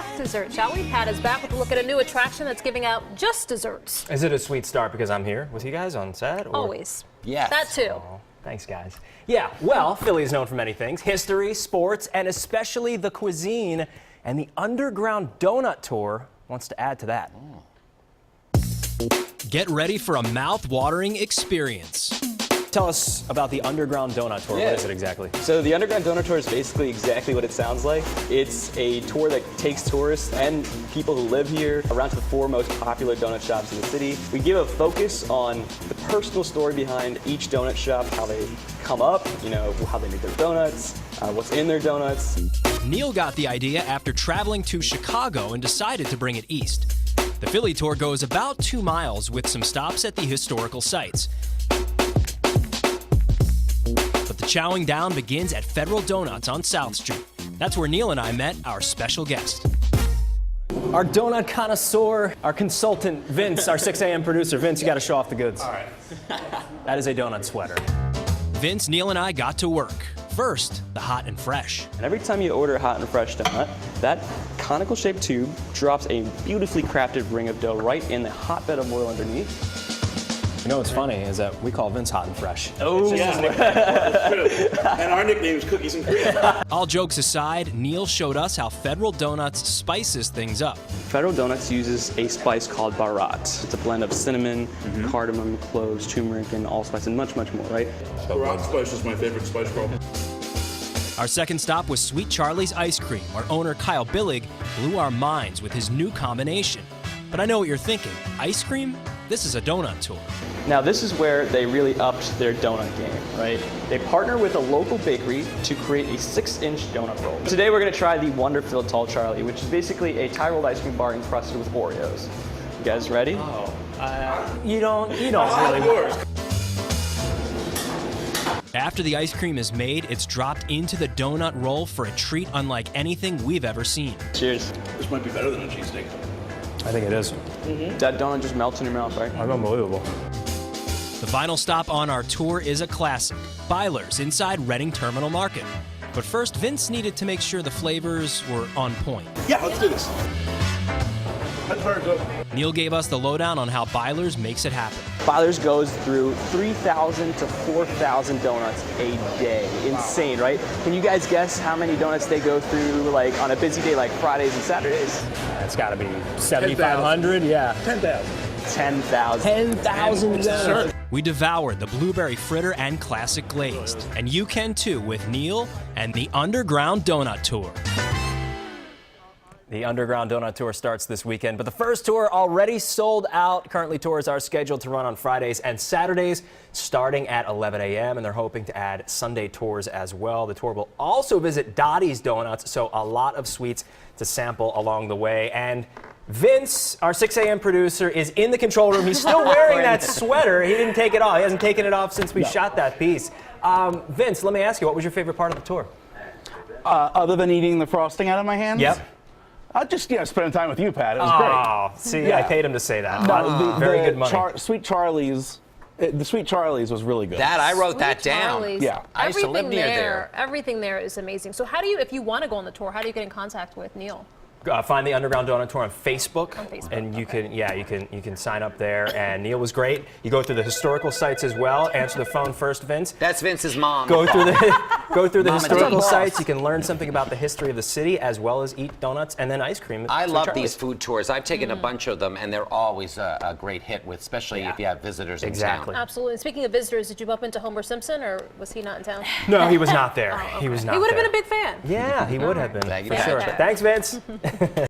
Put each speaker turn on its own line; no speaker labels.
talk dessert, shall we? Pat is back with a look at a new attraction that's giving out just desserts.
Is it a sweet start because I'm here with you guys on set? Or?
Always.
Yes.
That too.
Oh, thanks, guys. Yeah, well, Philly is known for many things. History, sports, and especially the cuisine. And the Underground Donut Tour wants to add to that.
Get ready for a mouth-watering experience.
Tell us about the Underground Donut Tour.
Yeah.
What is it exactly?
So the Underground Donut Tour is basically exactly what it sounds like. It's a tour that takes tourists and people who live here around to the 4 most popular donut shops in the city. We give a focus on the personal story behind each donut shop, how they come up, how they make their donuts, what's in their donuts.
Neil got the idea after traveling to Chicago and decided to bring it east. The Philly tour goes about 2 miles with some stops at the historical sites. But the chowing down begins at Federal Donuts on South Street. That's where Neil and I met our special guest.
Our donut connoisseur, our consultant, Vince, our 6 a.m. producer. Vince, you got to show off the goods.
All right.
That is a donut sweater.
Vince, Neil, and I got to work. First, the hot and fresh.
And every time you order a hot and fresh donut, that conical shaped tube drops a beautifully crafted ring of dough right in the hotbed of oil underneath.
You know what's funny is that we call Vince hot and fresh.
Oh,
Yeah, that's true. And our nickname is Cookies and Cream.
All jokes aside, Neil showed us how Federal Donuts spices things up.
Federal Donuts uses a spice called barat. It's a blend of cinnamon, cardamom, cloves, turmeric, and allspice, and much, much more, right?
Rock Spice is my favorite spice girl.
Our second stop was Sweet Charlie's Ice Cream, where owner Kyle Billig blew our minds with his new combination. But I know what you're thinking. Ice cream? This is a donut tour.
Now this is where they really upped their donut game, right? They partner with a local bakery to create a 6-inch donut roll. Today we're gonna try the Wonder-Filled Tall Charlie, which is basically a tie-rolled ice cream bar encrusted with Oreos. You guys ready?
You don't really.
Yours.
After the ice cream is made, it's dropped into the donut roll for a treat unlike anything we've ever seen.
Cheers.
This might be better than a cheesesteak.
I think it is.
That donut just melts in your mouth, right?
Unbelievable.
The final stop on our tour is a classic, Byler's inside Reading Terminal Market. But first, Vince needed to make sure the flavors were on point.
Yeah, let's do this. That's very good.
Neil gave us the lowdown on how Byler's makes it happen.
Byler's goes through 3,000 to 4,000 donuts a day. Insane, right? Can you guys guess how many donuts they go through, like on a busy day, like Fridays and Saturdays?
It's got to be 7,500. Yeah.
10,000.
10,000.
10,000.
We devoured the blueberry fritter and classic glazed. And you can too with Neil and the Underground Donut Tour.
The Underground Donut Tour starts this weekend, but the first tour already sold out. Currently, tours are scheduled to run on Fridays and Saturdays starting at 11 a.m., and they're hoping to add Sunday tours as well. The tour will also visit Dottie's Donuts, so a lot of sweets to sample along the way. And Vince, our 6 a.m. producer, is in the control room. He's still wearing that sweater. He didn't take it off. He hasn't taken it off since we shot that piece. Vince, let me ask you, what was your favorite part of the tour?
Other than eating the frosting out of my hands?
Yep.
Just spending time with you, Pat. It was great.
Oh, see,
Yeah.
I paid him to say that.
No,
Very good money.
Sweet Charlie's, the Sweet Charlie's was really good.
That, I wrote that
Sweet
down.
Charlie's.
Yeah.
I used to live near there.
Everything there is amazing. So how do you, if you want to go on the tour, how do you get in contact with Neil?
Find the Underground Donut Tour on Facebook,
On Facebook,
and you can sign up there. And Neil was great. You go through the historical sites as well. Answer the phone first, Vince.
That's Vince's mom.
Go through the
Mama
historical
Dee.
sites. You can learn something about the history of the city as well as eat donuts and then ice cream.
I
Sweet
love
Charlie's.
these food tours. I've taken a bunch of them, and they're always a great hit, with, especially if you have visitors in
Exactly.
town.
Absolutely. And speaking of visitors, did you bump into Homer Simpson, or was he not in town?
No, he was not there.
Oh, okay.
He was not.
He would have
there.
been a big fan.
Yeah, he would have been
Thank you
for
very
sure.
much.
Thanks, Vince.